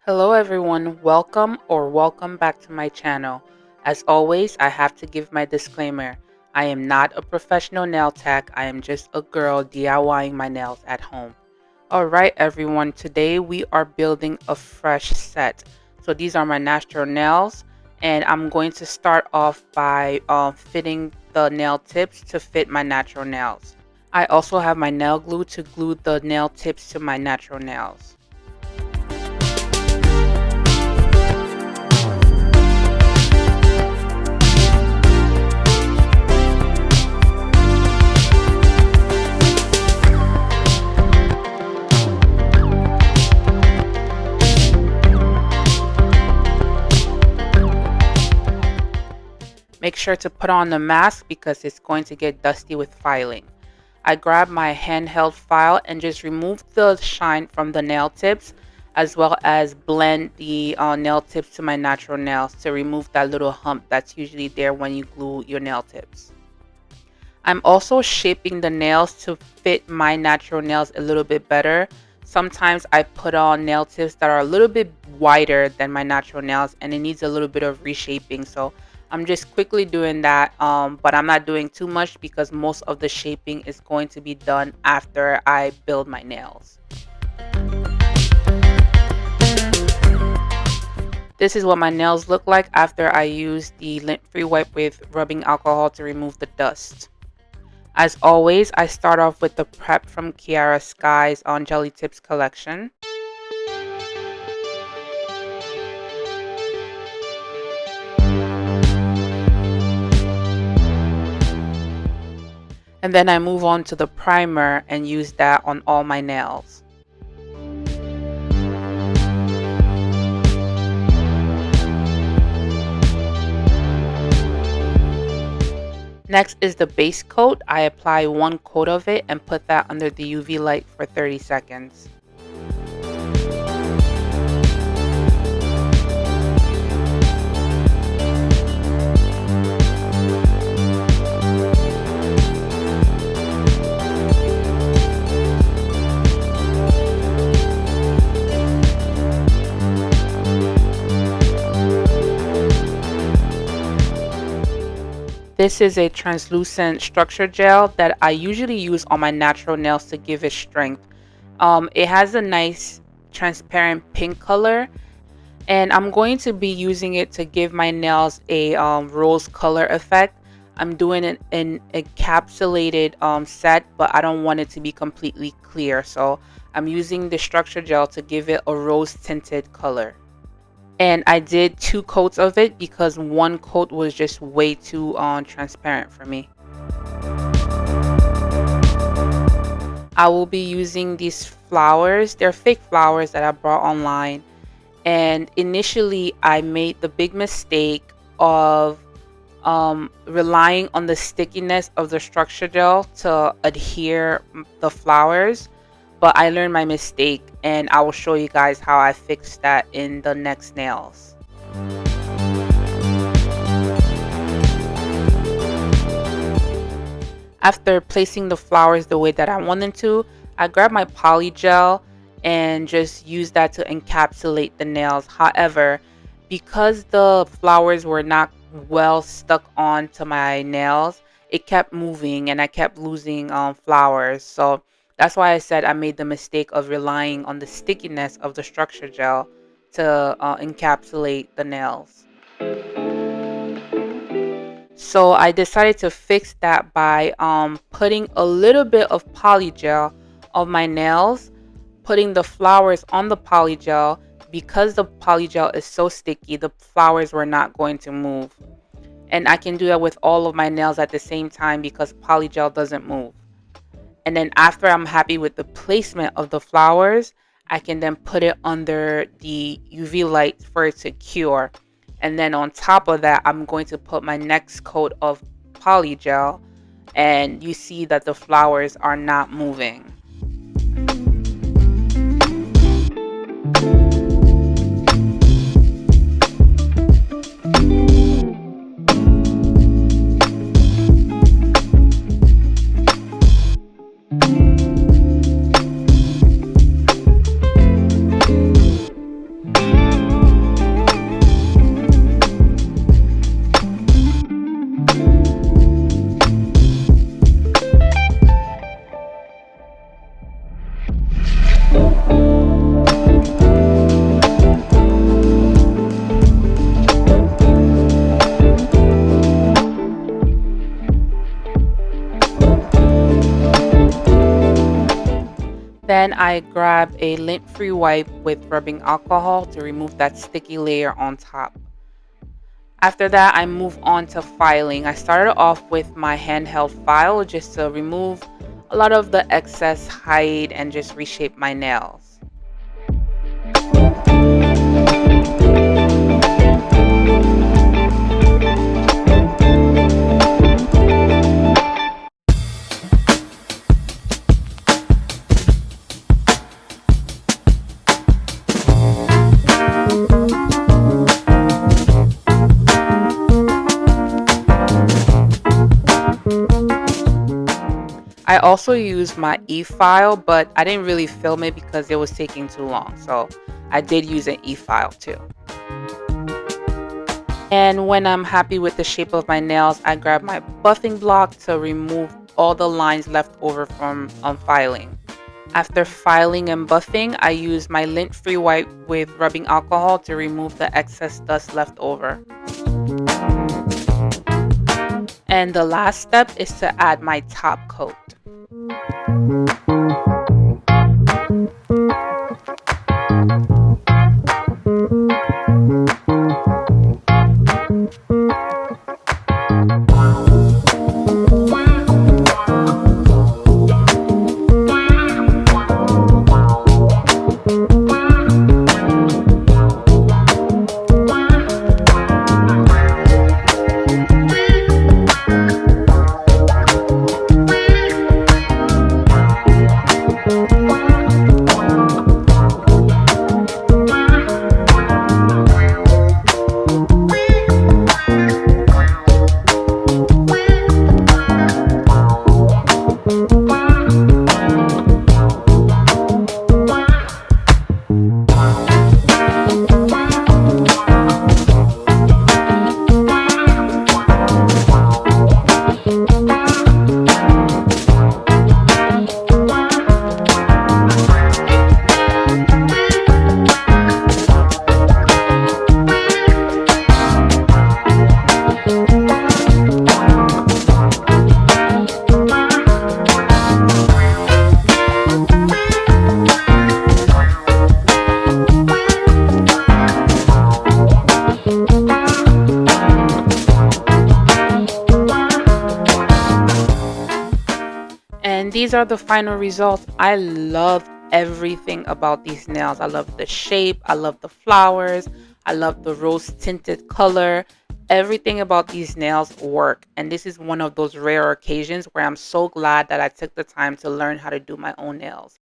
Hello everyone, welcome back to my channel. As always, I have to give my disclaimer. I am not a professional nail tech, I am just a girl DIYing my nails at home. Alright everyone, today we are building a fresh set. So these are my natural nails and I'm going to start off by fitting the nail tips to fit my natural nails. I also have my nail glue to glue the nail tips to my natural nails. Make sure to put on the mask because it's going to get dusty with filing. I grabbed my handheld file and just removed the shine from the nail tips, as well as blend the nail tips to my natural nails to remove that little hump that's usually there when you glue your nail tips. I'm also shaping the nails to fit my natural nails a little bit better. Sometimes I put on nail tips that are a little bit wider than my natural nails and it needs a little bit of reshaping. So I'm just quickly doing that, but I'm not doing too much because most of the shaping is going to be done after I build my nails. This is what my nails look like after I use the lint-free wipe with rubbing alcohol to remove the dust. As always, I start off with the prep from Kiara Sky's on Jelly Tips collection. And then I move on to the primer and use that on all my nails. Next is the base coat. I apply one coat of it and put that under the UV light for 30 seconds. This is a translucent structure gel that I usually use on my natural nails to give it strength. It has a nice transparent pink color and I'm going to be using it to give my nails a rose color effect. I'm doing an encapsulated set, but I don't want it to be completely clear. So I'm using the structure gel to give it a rose tinted color. And I did 2 coats of it because 1 coat was just way too transparent for me. I will be using these flowers. They're fake flowers that I bought online. And initially I made the big mistake of relying on the stickiness of the structure gel to adhere the flowers. But I learned my mistake and I will show you guys how I fixed that in the next nails. After placing the flowers the way that I wanted to, I grabbed my poly gel and just use that to encapsulate the nails. However, because the flowers were not well stuck onto my nails, it kept moving and I kept losing flowers. So that's why I said I made the mistake of relying on the stickiness of the structure gel to encapsulate the nails. So I decided to fix that by putting a little bit of poly gel on my nails, putting the flowers on the poly gel. Because the poly gel is so sticky, the flowers were not going to move. And I can do that with all of my nails at the same time because poly gel doesn't move. And then after I'm happy with the placement of the flowers, I can then put it under the UV light for it to cure. And then on top of that, I'm going to put my next coat of poly gel and you see that the flowers are not moving. Then I grab a lint-free wipe with rubbing alcohol to remove that sticky layer on top. After that, I move on to filing. I started off with my handheld file just to remove a lot of the excess height and just reshape my nails. I also used my e-file, but I didn't really film it because it was taking too long. So I did use an e-file too. And when I'm happy with the shape of my nails, I grab my buffing block to remove all the lines left over from filing. After filing and buffing, I use my lint-free wipe with rubbing alcohol to remove the excess dust left over. And the last step is to add my top coat. And these are the final results. I love everything about these nails. I love the shape. I love the flowers. I love the rose tinted color. Everything about these nails work. And this is one of those rare occasions where I'm so glad that I took the time to learn how to do my own nails.